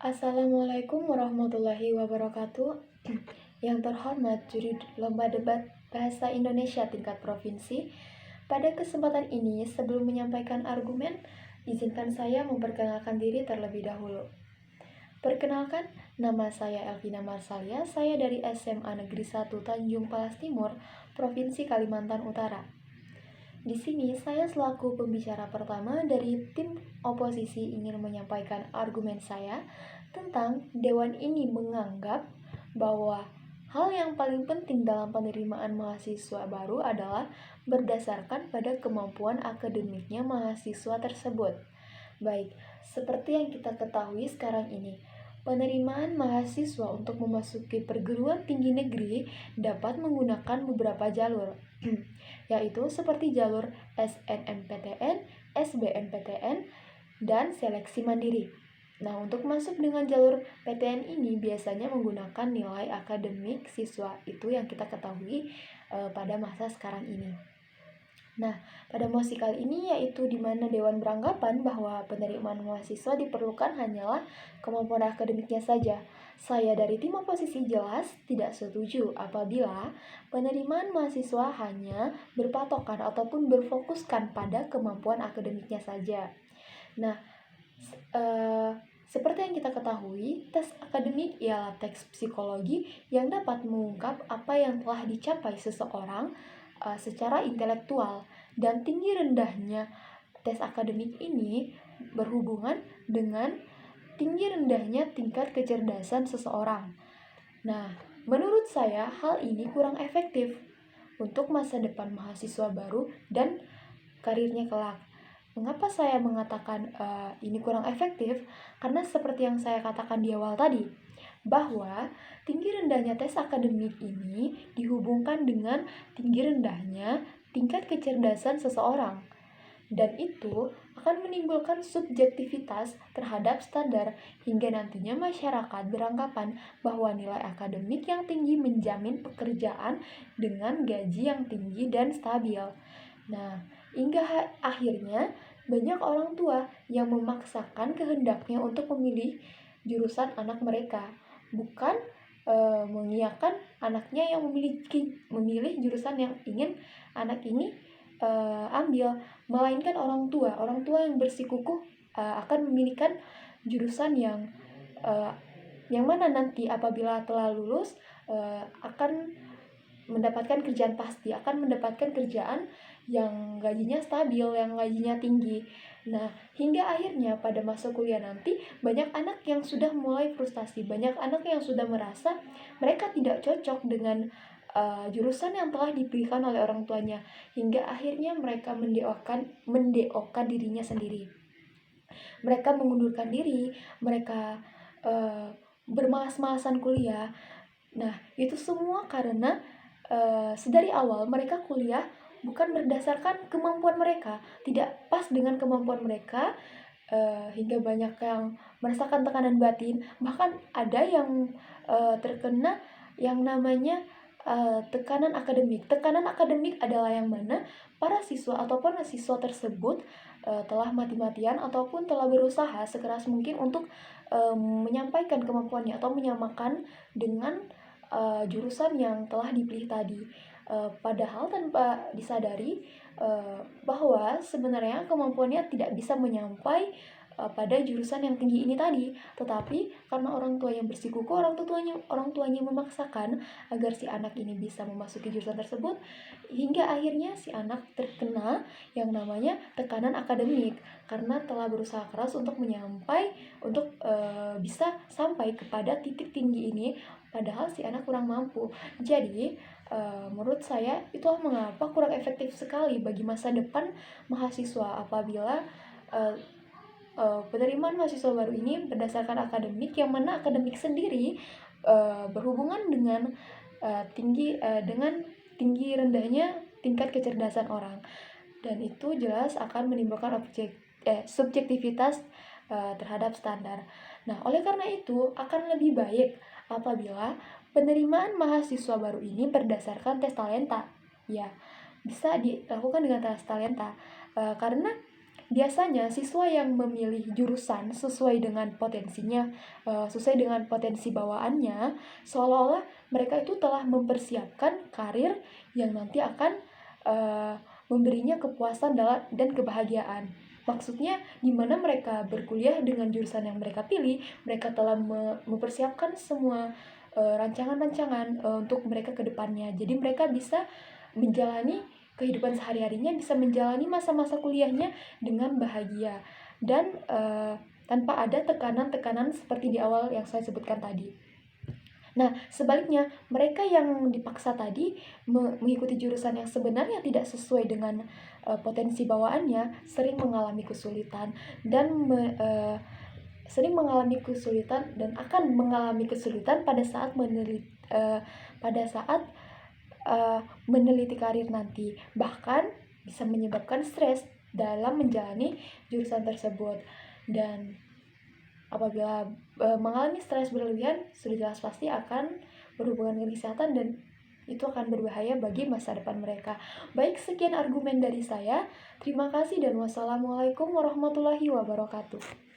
Assalamualaikum warahmatullahi wabarakatuh. Yang terhormat juri lomba debat bahasa Indonesia tingkat provinsi, pada kesempatan ini sebelum menyampaikan argumen, izinkan saya memperkenalkan diri terlebih dahulu. Perkenalkan, nama saya Elvina Marsalia, saya dari SMA Negeri 1 Tanjung Palas Timur, Provinsi Kalimantan Utara. Di sini saya selaku pembicara pertama dari tim oposisi ingin menyampaikan argumen saya tentang Dewan ini menganggap bahwa hal yang paling penting dalam penerimaan mahasiswa baru adalah berdasarkan pada kemampuan akademiknya mahasiswa tersebut. Baik, seperti yang kita ketahui sekarang ini, penerimaan mahasiswa untuk memasuki perguruan tinggi negeri dapat menggunakan beberapa jalur, yaitu seperti jalur SNMPTN, SBMPTN, dan seleksi mandiri. Nah, untuk masuk dengan jalur PTN ini biasanya menggunakan nilai akademik siswa, itu yang kita ketahui pada masa sekarang ini. Nah, pada mosi kali ini yaitu di mana Dewan beranggapan bahwa penerimaan mahasiswa diperlukan hanyalah kemampuan akademiknya saja. Saya dari tim oposisi jelas tidak setuju apabila penerimaan mahasiswa hanya berpatokan ataupun berfokuskan pada kemampuan akademiknya saja. Nah, seperti yang kita ketahui, tes akademik ialah tes psikologi yang dapat mengungkap apa yang telah dicapai seseorang secara intelektual, dan tinggi rendahnya tes akademik ini berhubungan dengan tinggi rendahnya tingkat kecerdasan seseorang. Nah, menurut saya hal ini kurang efektif untuk masa depan mahasiswa baru dan karirnya kelak. Mengapa saya mengatakan ini kurang efektif? Karena seperti yang saya katakan di awal tadi, bahwa tinggi rendahnya tes akademik ini dihubungkan dengan tinggi rendahnya tingkat kecerdasan seseorang. Dan itu akan menimbulkan subjektivitas terhadap standar hingga nantinya masyarakat beranggapan bahwa nilai akademik yang tinggi menjamin pekerjaan dengan gaji yang tinggi dan stabil. Nah, hingga akhirnya banyak orang tua yang memaksakan kehendaknya untuk memilih jurusan anak mereka, bukan mengiyakan anaknya yang memilih jurusan yang ingin anak ini ambil, melainkan orang tua yang bersikukuh akan memilihkan jurusan yang mana nanti apabila telah lulus akan mendapatkan kerjaan pasti, akan mendapatkan kerjaan yang gajinya stabil, yang gajinya tinggi. Nah, hingga akhirnya pada masa kuliah nanti banyak anak yang sudah mulai frustasi, banyak anak yang sudah merasa mereka tidak cocok dengan jurusan yang telah dipilihkan oleh orang tuanya, hingga akhirnya mereka mendeokan dirinya sendiri. Mereka mengundurkan diri, mereka bermalas-malasan kuliah. Nah, itu semua karena sedari awal mereka kuliah bukan berdasarkan kemampuan mereka, tidak pas dengan kemampuan mereka, hingga banyak yang merasakan tekanan batin. Bahkan ada yang terkena yang namanya tekanan akademik. Tekanan akademik adalah yang mana para siswa ataupun siswa tersebut telah mati-matian ataupun telah berusaha sekeras mungkin untuk menyampaikan kemampuannya atau menyamakan dengan jurusan yang telah dipilih tadi, padahal tanpa disadari bahwa sebenarnya kemampuannya tidak bisa menyampai pada jurusan yang tinggi ini tadi, tetapi karena orang tua yang bersikukuh, orang tuanya memaksakan agar si anak ini bisa memasuki jurusan tersebut, hingga akhirnya si anak terkena yang namanya tekanan akademik karena telah berusaha keras untuk bisa sampai kepada titik tinggi ini, padahal si anak kurang mampu. Jadi menurut saya itulah mengapa kurang efektif sekali bagi masa depan mahasiswa apabila penerimaan mahasiswa baru ini berdasarkan akademik, yang mana akademik sendiri berhubungan dengan tinggi rendahnya tingkat kecerdasan orang, dan itu jelas akan menimbulkan subjektivitas terhadap standar. Nah, oleh karena itu akan lebih baik apabila penerimaan mahasiswa baru ini berdasarkan tes talenta. Ya, bisa dilakukan dengan tes talenta karena Biasanya siswa yang memilih jurusan sesuai dengan potensinya, sesuai dengan potensi bawaannya, seolah-olah mereka itu telah mempersiapkan karir yang nanti akan memberinya kepuasan dan kebahagiaan. Maksudnya, di mana mereka berkuliah dengan jurusan yang mereka pilih, mereka telah mempersiapkan semua rancangan-rancangan untuk mereka ke depannya. Jadi mereka bisa menjalani kehidupan sehari-harinya, bisa menjalani masa-masa kuliahnya dengan bahagia dan tanpa ada tekanan-tekanan seperti di awal yang saya sebutkan tadi. Nah, sebaliknya, mereka yang dipaksa tadi mengikuti jurusan yang sebenarnya tidak sesuai dengan potensi bawaannya, sering mengalami kesulitan dan akan mengalami kesulitan pada saat meneliti karir nanti. Bahkan bisa menyebabkan stres dalam menjalani jurusan tersebut. Dan apabila mengalami stres berlebihan, sudah jelas pasti akan berhubungan dengan kesehatan dan itu akan berbahaya bagi masa depan mereka. Baik, sekian argumen dari saya. Terima kasih dan wassalamualaikum warahmatullahi wabarakatuh.